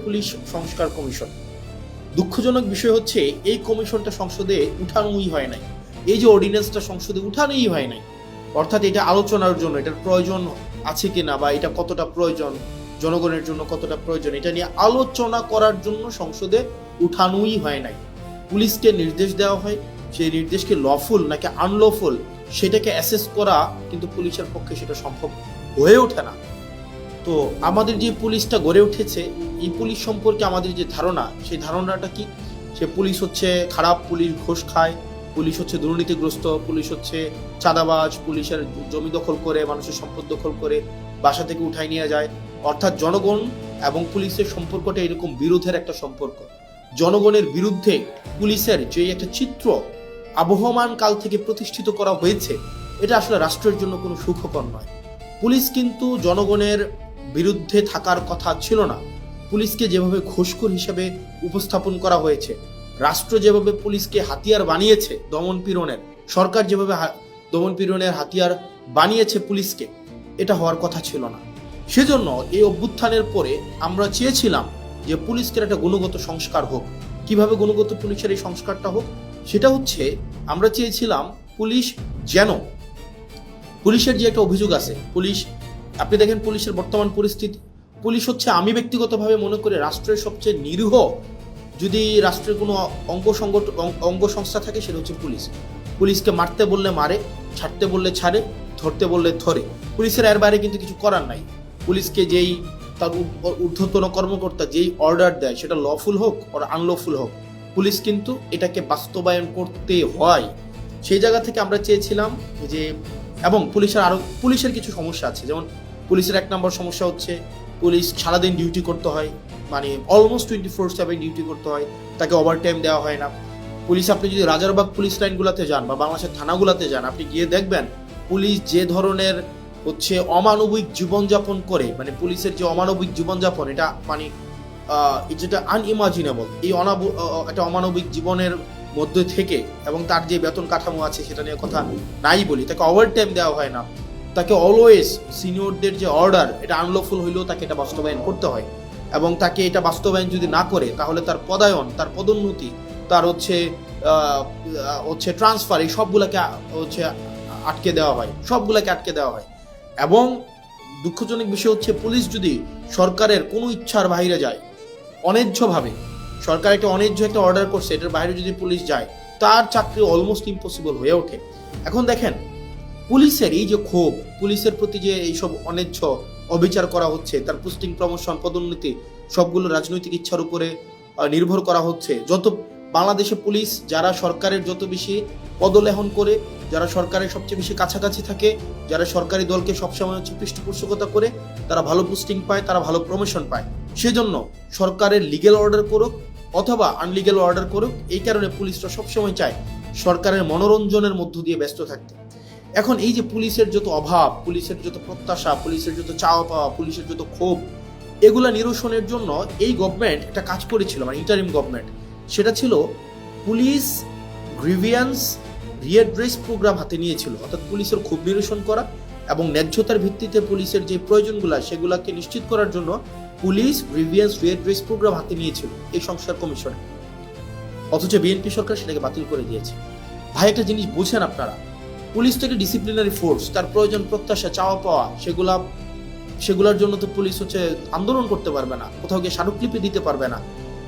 Police সংস্কার commission. দুঃখজনক বিষয় হচ্ছে এই কমিশনটা সংসদে উঠানোই হয় নাই। এই যে অর্ডিন্যান্সটা সংসদে উঠানোই হয় নাই, অর্থাৎ এটা আলোচনার জন্য এটার প্রয়োজন আছে কিনা বা এটা কতটা প্রয়োজন, জনগণের জন্য কতটা প্রয়োজন, এটা নিয়ে আলোচনা করার জন্য সংসদে উঠানোই হয় নাই। পুলিশকে নির্দেশ দেওয়া হয়, সেই নির্দেশকে লফুল নাকি আনলফুল সেটাকে অ্যাসেস করা কিন্তু পুলিশের পক্ষে সেটা সম্ভব হয়ে ওঠে না। তো আমাদের যে পুলিশটা গড়ে উঠেছে, এই পুলিশ সম্পর্কে আমাদের যে ধারণা, সেই ধারণাটা কি? সে পুলিশ হচ্ছে খারাপ, পুলিশ ঘুষ খায়, পুলিশ হচ্ছে দুর্নীতিগ্রস্ত, পুলিশ হচ্ছে চাঁদাবাজ, পুলিশের জমি দখল করে, মানুষের সম্পদ দখল করে বাসা থেকে উঠাই নিয়ে যায়। অর্থাৎ জনগণ এবং পুলিশের সম্পর্কটা এরকম বিরোধের একটা সম্পর্ক। জনগণের বিরুদ্ধে পুলিশের যে একটা চিত্র আবহমান কাল থেকে প্রতিষ্ঠিত করা হয়েছে, এটা আসলে রাষ্ট্রের জন্য কোনো সুখকর নয়। পুলিশ কিন্তু জনগণের বিরুদ্ধে থাকার কথা ছিল না। পুলিশকে যেভাবে ঘুষখোর হিসেবে উপস্থাপন করা হয়েছে, রাষ্ট্র যেভাবে পুলিশকে হাতিয়ার বানিয়েছে দমন পীড়নের, সরকার যেভাবে দমন পীড়নের হাতিয়ার বানিয়েছে পুলিশকে, এটা হওয়ার কথা ছিল না। সেজন্য এই অভ্যুত্থানের পরে আমরা চেয়েছিলাম যে পুলিশকে একটা গুণগত সংস্কার হোক। কিভাবে গুণগত পুলিশের এই সংস্কারটা হোক? সেটা হচ্ছে আমরা চেয়েছিলাম পুলিশ যেন, পুলিশের যে একটা অভিযোগ আছে, পুলিশ, আপনি দেখেন পুলিশের বর্তমান পরিস্থিতি, পুলিশ হচ্ছে, আমি ব্যক্তিগতভাবে মনে করি রাষ্ট্রের সবচেয়ে নিরীহ যদি রাষ্ট্রের কোনো অঙ্গ সংস্থা থাকে সেটা হচ্ছে পুলিশ। পুলিশকে মারতে বললে মারে, ছাড়তে বললে ছাড়ে, ধরতে বললে ধরে। পুলিশের এর বাইরে কিন্তু কিছু করার নাই। পুলিশকে যেই তার ঊর্ধ্বতন কর্মকর্তা যেই অর্ডার দেয়, সেটা লফুল হোক আর আনলফুল হোক, পুলিশ কিন্তু এটাকে বাস্তবায়ন করতে হয়। সেই জায়গা থেকে আমরা চেয়েছিলাম যে, এবং পুলিশের কিছু সমস্যা আছে। যেমন পুলিশের 1 নম্বর সমস্যা হচ্ছে পুলিশ সারাদিন ডিউটি করতে হয়, মানে অলমোস্ট 24/7 ডিউটি করতে হয়, তাকে ওভারটাইম দেওয়া হয় না। পুলিশ, আপনি যদি রাজারবাগ পুলিশ লাইনগুলোতে যান বা বাংলাদেশের থানাগুলোতে যান, আপনি গিয়ে দেখবেন পুলিশ যে ধরনের হচ্ছে অমানবিক জীবনযাপন করে, মানে পুলিশের যে অমানবিক জীবনযাপন, এটা মানে যেটা আনইমাজিনেবল, এই একটা অমানবিক জীবনের মধ্যে থেকে, এবং তার যে বেতন কাঠামো আছে সেটা নিয়ে কথা নাই বলি, তাকে ওভারটাইম দেওয়া হয় না, তাকে অলওয়েজ সিনিয়রদের যে অর্ডার, এটা আনলফুল হইলেও তাকে এটা বাস্তবায়ন করতে হয়, এবং তাকে এটা বাস্তবায়ন যদি না করে তাহলে তার পদায়ন, তার পদোন্নতি, তার হচ্ছে ট্রান্সফার, এই সবগুলোকে হচ্ছে আটকে দেওয়া হয়, সবগুলোকে আটকে দেওয়া হয়। এবং দুঃখজনক বিষয় হচ্ছে পুলিশ যদি সরকারের কোনো ইচ্ছার বাইরে যায়, অন্যায্যভাবে, সরকার একটা অন্যায্য একটা অর্ডার করছে, এটার বাইরে যদি পুলিশ যায়, তার চাকরি অলমোস্ট ইম্পসিবল হয়ে ওঠে। এখন দেখেন পুলিশের এই যে ক্ষোভ, পুলিশের প্রতি যে এইসব অন্যায্য অবিচার করা হচ্ছে, তার পোস্টিং, প্রমোশন, পদোন্নতি সবগুলো রাজনৈতিক ইচ্ছার উপরে নির্ভর করা হচ্ছে। যত বাংলাদেশে পুলিশ যারা সরকারের যত বেশি পদলেহন করে, যারা সরকারের সবচেয়ে বেশি কাছাকাছি থাকে, যারা সরকারি দলকে সবসময় হচ্ছে পৃষ্ঠপোষকতা করে, তারা ভালো পোস্টিং পায়, তারা ভালো প্রমোশন পায়। সেজন্য সরকারের লিগ্যাল অর্ডার করুক অথবা আনলিগ্যাল অর্ডার করুক, এই কারণে পুলিশরা সবসময় চায় সরকারের মনোরঞ্জনের মধ্য দিয়ে ব্যস্ত থাকতে। এখন এই যে পুলিশের যত অভাব, পুলিশের যত প্রত্যাশা, পুলিশের যত চাওয়া পাওয়া, পুলিশের যত ক্ষোভ, এগুলা নিরসনের জন্য এই গভর্নমেন্ট একটা কাজ করেছিল, মানে ইন্টারিম গভর্নমেন্ট, সেটা ছিল পুলিশ গ্রিভিয়েন্স রিএড্রেস প্রোগ্রাম হাতে নিয়েছিল। অর্থাৎ পুলিশের ক্ষোভ নিরসন করা এবং ন্যায্যতার ভিত্তিতে পুলিশের যে প্রয়োজনগুলো সেগুলোকে নিশ্চিত করার জন্য পুলিশ গ্রিভিয়েন্স রিএড্রেস প্রোগ্রাম হাতে নিয়েছিল এই সংস্কার কমিশনে। অথচ বিএনপি সরকার সেটাকে বাতিল করে দিয়েছে। ভাই, একটা জিনিস বুঝেন আপনারা, পুলিশ তো একটা ডিসিপ্লিনারি ফোর্স, তার প্রয়োজন, প্রত্যাশা, চাওয়া পাওয়া, সেগুলোর জন্য তো পুলিশ হচ্ছে আন্দোলন করতে পারবে না, কোথাও গিয়ে স্মারকলিপি দিতে পারবে না।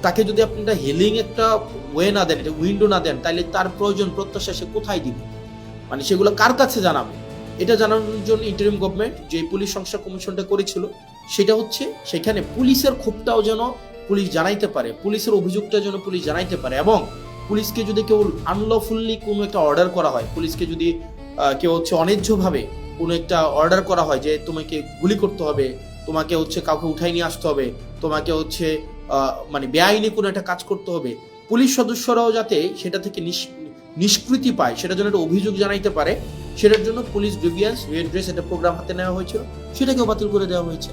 তাকে যদি আপনি একটা হিলিং একটা ওয়ে না দেন, একটা উইন্ডো না দেন, তাহলে তার প্রয়োজন, প্রত্যাশা সে কোথায় দিবে, মানে সেগুলো কার কাছে জানাবে? এটা জানানোর জন্য ইন্টারিম গভর্নমেন্ট যে পুলিশ সংস্কার কমিশনটা করেছিল, সেটা হচ্ছে সেখানে পুলিশের ক্ষোভটাও যেন পুলিশ জানাইতে পারে, পুলিশের অভিযোগটা যেন পুলিশ জানাইতে পারে। এবং পুলিশকে যদি কেউ আনলফুললি কোনো একটা অর্ডার করা হয়, পুলিশকে যদি কেউ হচ্ছে অন্যায্যভাবে কোনো একটা অর্ডার করা হয় যে তোমাকে গুলি করতে হবে, তোমাকে হচ্ছে কাউকে উঠাই নিয়ে আসতে হবে, তোমাকে হচ্ছে মানে বেআইনি কোনো একটা কাজ করতে হবে, পুলিশ সদস্যরাও যাতে সেটা থেকে নিষ্কৃতি পায়, সেটার জন্য একটা অভিযোগ জানাইতে পারে, সেটার জন্য পুলিশ গ্রিভিয়েন্স রিএড্রেস একটা প্রোগ্রাম হাতে নেওয়া হয়েছিল, সেটাকেও বাতিল করে দেওয়া হয়েছে।